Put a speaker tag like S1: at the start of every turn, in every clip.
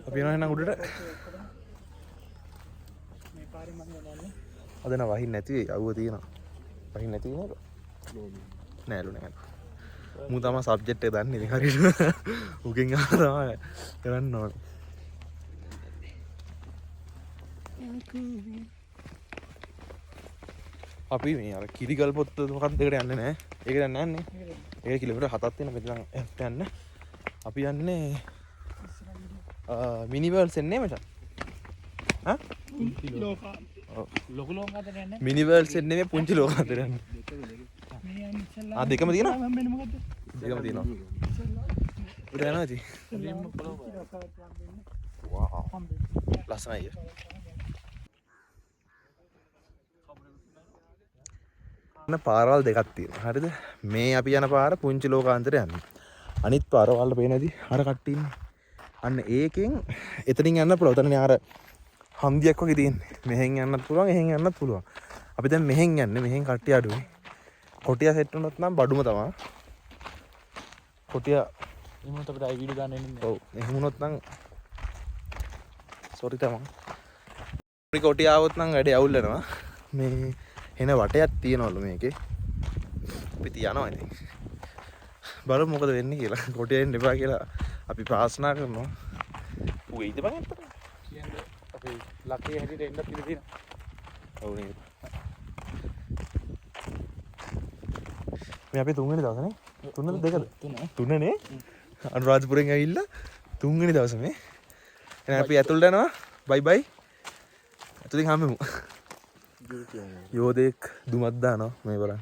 S1: අපි යනවා එහෙනම් උඩට.
S2: මේ පාරේ මම යන්නේ.
S1: අද නම් වහින්න නැති අවුව තියෙනවා. වහින්න නැති නේද? නෑලු නෑ. මු තමයි සබ්ජෙක්ට් එක දන්නේ ඉතින් හරියට. උගෙන් අහලා තමයි කරන්න ඕනේ. අපි මේ අර කිරිගල් පොත්ත මොකක්ද දෙකට යන්නේ නැහැ. ඒක දැන් නැන්නේ. ඒක කිලෝමීටර් 7ක් තියෙන මෙතන යන්න. අපි යන්නේ මිනි වර්ල්ඩ්ස් එන්නේ මචං. හා?
S2: ලොකු ලෝකාන්තර යන්නේ.
S1: මිනි වර්ල්ඩ්ස් එන්නේ මේ පුංචි ලෝකාන්තර යන්නේ. ආ දෙකම තියෙනවා.
S2: හම්බෙන්නේ මොකද්ද?
S1: දෙකම තියෙනවා. උඩ යනවා ඉතින්. වාව්. ලස්සනයි. පාරවල් දෙකක් තියෙනවා. හරිද? මේ අපි යන පාර පුංචි ලෝකාන්තර යන්නේ. අනිත් පාරවල් පේනදී අර කට්ටිය ඉන්නේ. අන්න ඒකෙන් එතනින් යන්න පුළුවන්. එතනනේ අර හන්දියක් වගේ තියෙන්නේ. මෙහෙන් යන්නත් පුළුවන්, එහෙන් යන්නත් පුළුවන්. අපි දැන් මෙහෙන් යන්නේ. මෙහෙන් කට්ටිය අඩුයි. කොටියා සෙට් වුණොත් නම් බඩුම තමයි. කොටියා
S2: එහෙනම් අපිට ආයි වීඩියෝ දාන්න එන්නේ.
S1: ඔව්. එහෙම වුණොත් නම් සෝරි තමයි. කොටියා આવොත් නම් වැඩේ අවුල් වෙනවා. මේ එන වටයක් තියනවලු මේකේ. අපි තියනවා ඉතින්. බලමු මොකද වෙන්නේ කියලා. කොටියෙන් එපා කියලා අපි ප්‍රාර්ථනා කරනවා. ඌ එයිද බං අත්තට?
S2: කියන්නේ අපි ලක්කේ හැටියට එන්න පිළි දින.
S1: ඔව් නේද. මේ අපි තුන්වෙනි දවසනේ. තුනද දෙකද? තුනනේ. අනුරාධපුරෙන් ඇවිල්ලා තුන්වෙනි දවසේ මේ. එහෙනම් අපි ඇතුළට යනවා. බයි බයි. ඇතුළෙන් හම්බෙමු. යෝධෙක් දුමක් දානවා මේ බලන්න.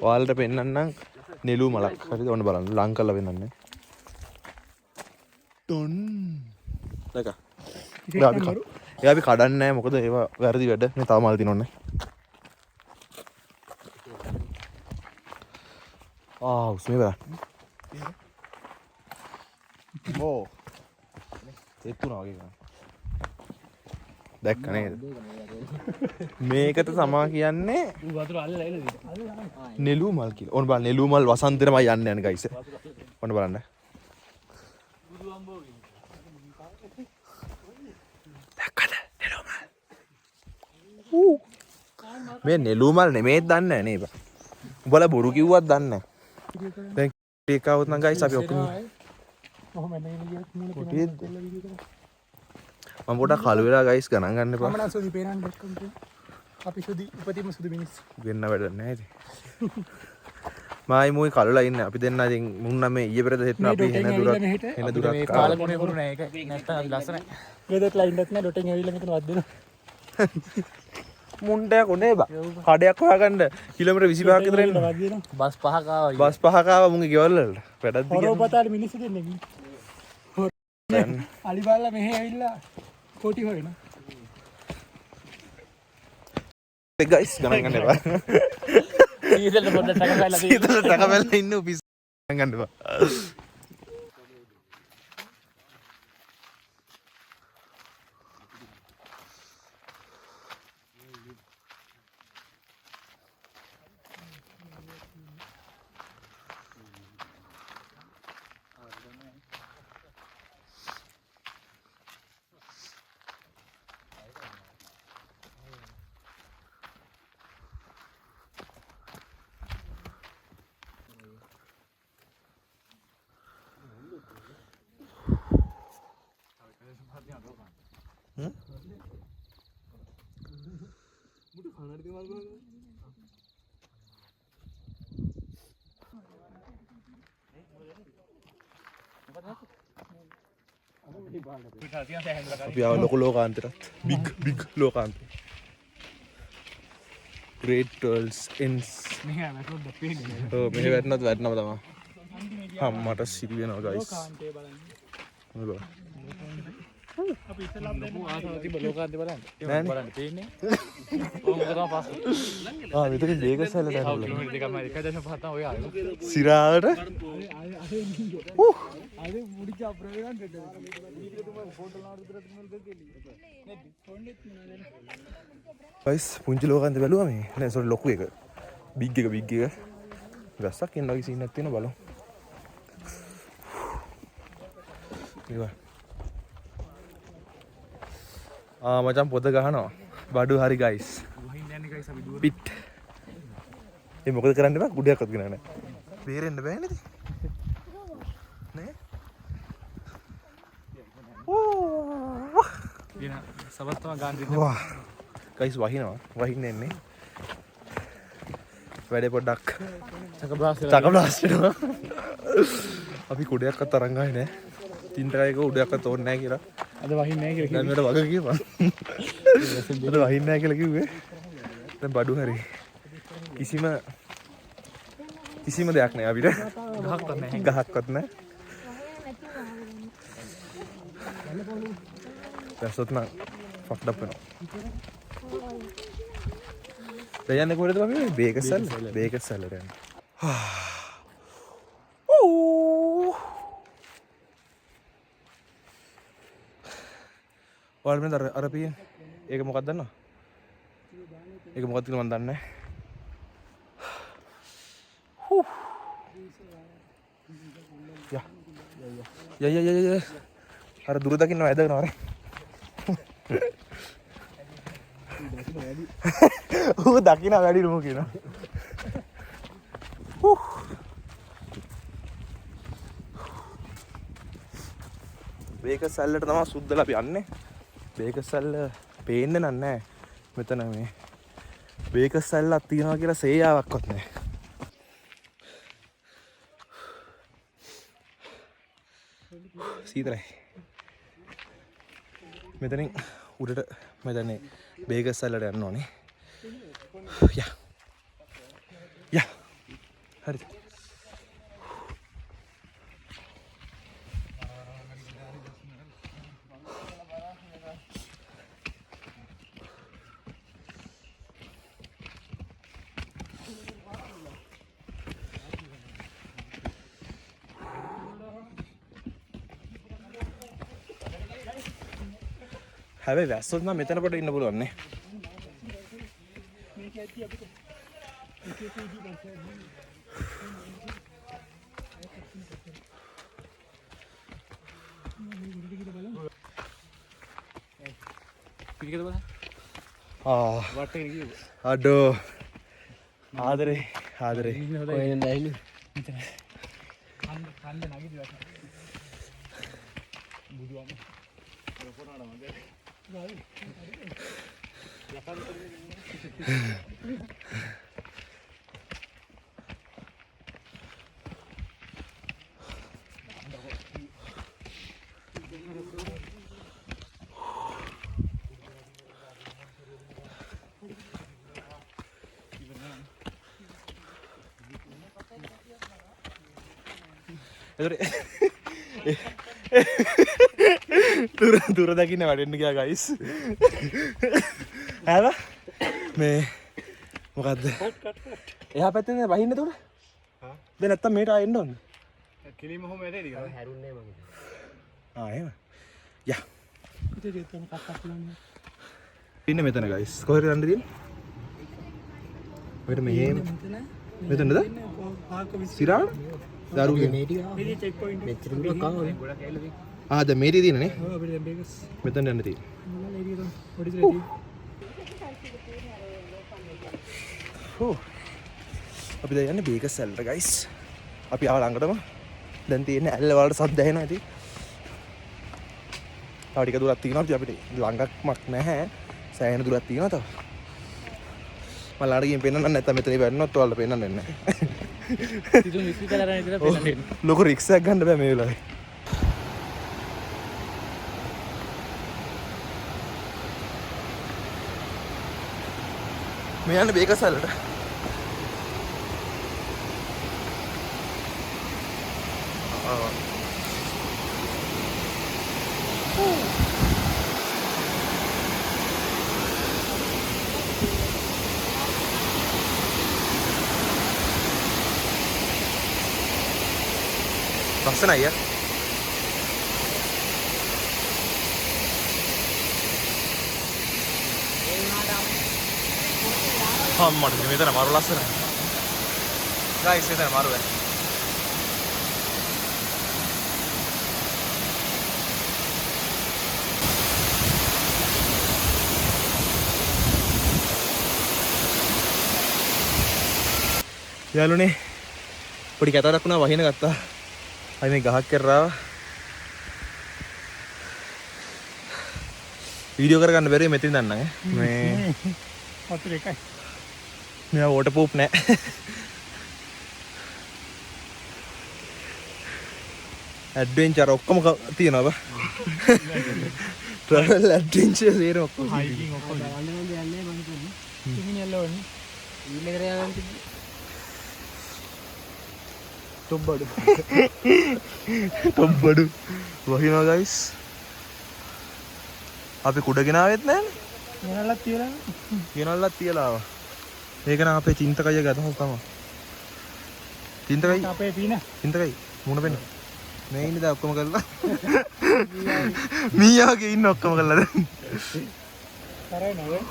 S1: ඔයාලට පෙන්නන්නම් නෙළු මලක්. හරිද? ඔන්න බලන්න ලං කරලා පෙන්නන්නේ. ඩොන්. දැක. ඒ අපි කඩන්නේ නැහැ මොකද ඒවා වැරදි වැඩ. මේ තව මල් දිනන්නේ. ආ උස්මේ බලන්න. ඕ. එතුණා වගේ ගන්න. දැක්ක නේද? මේකට සමා කියන්නේ
S2: වතුර අල්ලලා එළද?
S1: නෙළු මල් කියලා. ඕන බලන්න නෙළු මල් වසන්තෙමයි යන්නේ යන්නේ ගයිස්. ඔන්න බලන්න. දැක්කද නෙළු මල්? මේ නෙළු මල් නෙමෙයි දන්නේ නැහැ නේද? උඹලා බොරු කිව්වත් දන්නේ නැහැ. දැන් ටේක් આવුත් නම් ගයිස් අපි ඔක්කොම
S2: කොහොමද එන්නේ කියලා
S1: කොටියෙද? මම පොඩක් කළු වෙලා ගයිස් ගණන් ගන්න එපා.
S2: මම නම් සුදි පේනන්.com අපි සුදි උපතින්ම සුදි මිනිස්.
S1: වෙන්න වැඩ නැහැ ඉතින්. මායි මොයි කළුලා ඉන්නේ. අපි දෙන්නා ඉතින් මුන් නම් මේ ඊයේ පෙරේද හෙට්න අපි එන දුරක්
S2: මේ කාලගුණේ කරු නෑ ඒක. නැත්තම් අපි ලස්සනයි. ගෙදරට ලයින්වත් නෑ ඩොටෙන් ඇවිල්ලා මෙතන වද්දෙනවා.
S1: මුන්ටයක් උනේ බා. කඩයක් හොයාගන්න කිලෝමීටර් 25ක් විතර එන්න.
S2: බස් පහක් ආවා.
S1: බස් පහක් ආවා මුන්ගේ ගෙවල් වලට. වැඩක් දිග.
S2: හොරෝපතාලේ මිනිස්සු දෙන්නේ. අලිබල්ලා මෙහෙ ඇවිල්ලා කොටි හොයන.
S1: ඒ ගයිස් ගණන් ගන්න එපා.
S2: සීතලට පොඩ්ඩක් ටකපැල්ලා තියෙනවා.
S1: සීතලට ටකපැල්ලා ඉන්න උපිස් ගණන් ගන්න එපා. අපි ආව ලොකු ලෝකාන්තරත් big ලෝකාන්තර great worlds ends
S2: මෙහෙ වැටුණොත් දෙපේන්නේ.
S1: ඔව් මෙහෙ වැටුණොත් වැටෙනව තමයි අම්මට සිරි වෙනවා ගයිස්
S2: ලෝකාන්තේ බලන්න.
S1: බලන්න
S2: අපි ඉස්සලා ලොකු ආසාවක් තිබ්බ ලෝකාන්තේ බලන්න.
S1: නෑනේ.
S2: බලන්න පේන්නේ. කොහොමද තමයි පාස්.
S1: මෙතන වේගස් වල
S2: කිලෝමීටර් දෙකක් මම 1.5 තමයි ඔය ආවේ.
S1: සිරාවට
S2: අද මුඩිච අප්‍රේගන් දෙන්න. මේක තමයි ෆෝටෝ ලාවට විතරක් මම දෙන්නේ. නේද? ෆෝන්ෙත් නේද?
S1: ගයිස් පුංචි ලෝකාන්තේ බැලුවා මේ නෑ සෝරි ලොකු එක බිග් එක වැස්සක් එන්න වගේ සීන් එකක් තියෙනවා බලමු මචං පොත ගහනවා. බඩු හරි ගයිස්.
S2: වහින්න යන්නේ ගයිස් අපි දුර.
S1: පිට්. ඒ මොකද කරන්න බෑ කුඩයක්වත් ගෙන නැහැ. බේරෙන්න බෑ නේද? නේ? ඕ!
S2: දින සබත්තම ගාන දෙන්න.
S1: වා. ගයිස් වහිනවා. වහින්න එන්නේ. වැඩේ පොඩ්ඩක්
S2: චක බ්ලාස්ට්
S1: චක වෙනවා. අපි කුඩයක්වත් අරන් ගානේ නෑ. තින්ටරයක උඩයක්වත් ඕනේ නෑ කියලා.
S2: අද වහින්නේ නැහැ කියලා
S1: දැන් මට වග කියපන්. අද වහින්නේ නැහැ කියලා කිව්වේ. දැන් බඩු හරි. කිසිම දෙයක් නෑ අපිට.
S2: ගහක්වත් නැහැ.
S1: ගහක්වත් නෑ. දැසොත් නම් ෆක්ඩ් අප් වෙනවා. දැන් යන්නේ කොහෙද අපි? බේකසල්. බේකසල් වල යන්නේ. ඔයාලා මේ අර පියෙන් ඒක මොකක්ද දන්නවද? ඒක මොකක්ද කියලා මම දන්නේ නැහැ. යා. අර දුර දකින්න වැදගෙන වරේ. ඌ දකින්න වැඩි රුම කියනවා. බේකසල්ලට තමයි සුද්දලා අපි යන්නේ. බේකසල්ල පේන්නේ නැහැ මෙතන මේ බේකසල්ලක් තියනවා කියලා සේයාවක්වත් නැහැ. සීතලයි. මෙතනින් උඩට මෙතන බේකසල්ලට යන්න ඕනේ. යා. හරි. හැබැයි වැස්සොත් නම් මෙතන පොඩ ඉන්න පුළුවන් නේ.
S2: පිටිකද බලන්න. වට එක කිව්ව.
S1: අඩෝ. ආදරේ.
S2: කොහෙන්ද ඇහිලු? මෙතන. කන්න නැගිටි වට. බුදුවම. රොපොනාඩ මගේ.
S1: දුර දකින්න වැඩෙන්න ගියා ගයිස්. හැව මේ මොකද්ද? එහා පැත්තෙන් වහින්න උඩ. දැන් නැත්තම් මේට ආයෙන්න ඕන.
S2: කිලිම හොම ඇටේ ටික. හැරුන්නේ මගේ.
S1: එහෙම. යා.
S2: ඉතින් දෙතන කක්කක් ලන්නේ.
S1: ඉන්නේ මෙතන ගයිස්. කොහෙද යන්න තියෙන්නේ? ඔයද මෙහෙම. මෙතනද? සිරාට? දරුගේ
S2: මේටි චෙක් පොයින්ට් මෙච්චර දුර කාවනේ ගොඩක් ඇවිල්ලා තියෙන්නේ.
S1: දැන් මේටි තියෙන නේ?
S2: ඔව් අපිට දැන් බේකස්
S1: මෙතන යන්න තියෙන්නේ.
S2: මොනවා ඒරිය තමයි පොඩි දෙයක්.
S1: අපි දැන් යන්නේ බේකස් සැල්ලට ගයිස්. අපි ආව ළඟටම දැන් තියෙන්නේ ඇල්ල වලට සද්ද ඇහෙනවා ඉතින්. තව ටික දුරක් තියෙනවා අපිට ළඟක්මක් නැහැ. සෑහෙන දුරක් තියෙනවා තව. මම ළඟට ගිහින් පෙන්නන්න නැත්නම් මෙතන ඉවරනොත් ඔයාලට පෙන්නන්නේ නැහැ.
S2: ඉතින් විශ්විකලරන් ඉතල පෙන්නන්නේ.
S1: ලොකු රික්ස් එකක් ගන්න බෑ මේ වෙලාවේ. මේ යන්නේ බේකස් වලට. ලස්සනයි යා. අම්මට මෙතන මාරු ලස්සනයි. ගයිස් මෙතන මාරු වෙයි. යාළුවනේ පොඩි කැතරක් වුණා වහින ගත්තා. අයි මේ ගහක් කරාව. වීඩියෝ කරගන්න බැරි මෙතෙන් දන්නම් ඈ. මේ
S2: වතුර එකයි.
S1: මෙයා වෝටර් ප්‍රූෆ් නෑ. ඇඩ්වෙන්චර් ඔක්කොම තියෙනවා බා. ට්‍රැවල් ඇඩ්වෙන්චර් සේර ඔක්කොම.
S2: හයිකින් ඔක්කොම. යන්නේ මම යන්නේ මම හිතන්නේ. ඉතින් යල්ලවන්නේ. ඊළඟ කරේ යනවා තිබ්බ. තොබ්බඩු.
S1: තොබ්බඩු. වහිනවා ගයිස්. අපි කුඩ ගෙනාවෙත් නෑනේ.
S2: මොනලක් තියලා?
S1: ගෙනල්ලත් තියලා ආවා. ඒක නම් අපේ චින්තකය ගතහො තමයි. චින්තකයි
S2: අපේ පීන.
S1: චින්තකයි මුණ වෙන්න. මේ ඉන්නේ දැන් ඔක්කොම කරලා. මීයාගේ ඉන්න ඔක්කොම කරලා දැන්.
S2: කරේ නෑ.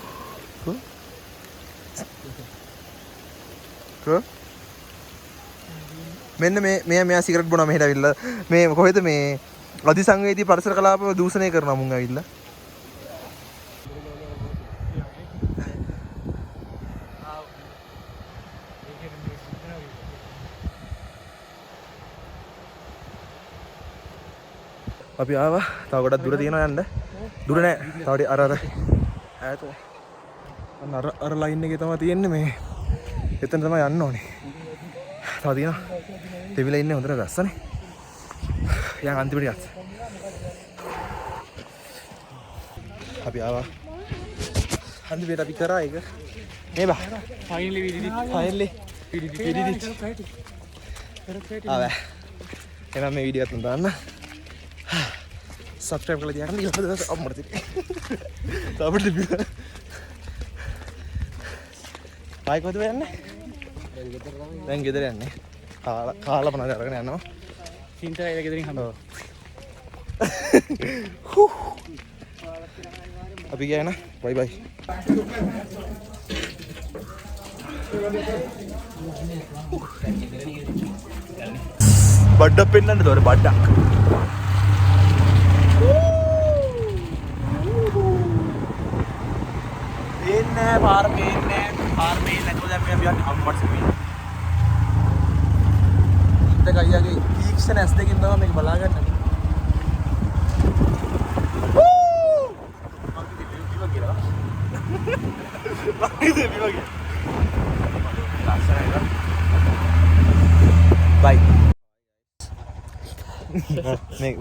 S1: කො? මෙන්න මේ මෙයා සිගරට් බොනවා මෙහෙට ඇවිල්ලා. මේ කොහෙද මේ අධිසංවේදී පරිසර කලාප දූෂණය කරනවා මුන් ඇවිල්ලා. අපි ආවා. තව ගොඩක් දුර තියෙනවා යන්න. දුර නෑ. තව අර ඈත. අර ලයින් එකේ තමයි තියෙන්නේ මේ. එතන තමයි යන්න ඕනේ. තව තියෙනවා. දෙවිලා ඉන්නේ හොඳට රස්සනේ. යන් අන්තිමට යත්. අපි ආවා. අන්තිමට අපි කරා ඒක. මේ බා.
S2: Finally we did it.
S1: Finally.
S2: We did it.
S1: ආවා. එහෙනම් මේ වීඩියෝ එකත් දාන්න. සබ්ස්ක්‍රයිබ් කරලා තියාගන්න ඊළඟ දවස් අප්ලෝඩ් කරේ. තාපට තිබ්බා. බයික් වලට යන්නේ? දැන් ගෙදර යන්නේ. කාලා පණ අරගෙන යනවා.
S2: චින්තකයිලා ගෙදරින් හම්බ.
S1: අපි ගියා නේ. බයි බයි. බඩ පෙන්නන්න දොර බඩක්. පේන්නේ පාර පේන්නේ පාර පේන්නේ නැතුව දැන් අපි යන්නේ අම්මට සෙමින්. ඉන්න ගයියාගේ තීක්ෂණ ඇස් දෙකෙන් තමයි මේක බලාගන්නේ. Bye. Make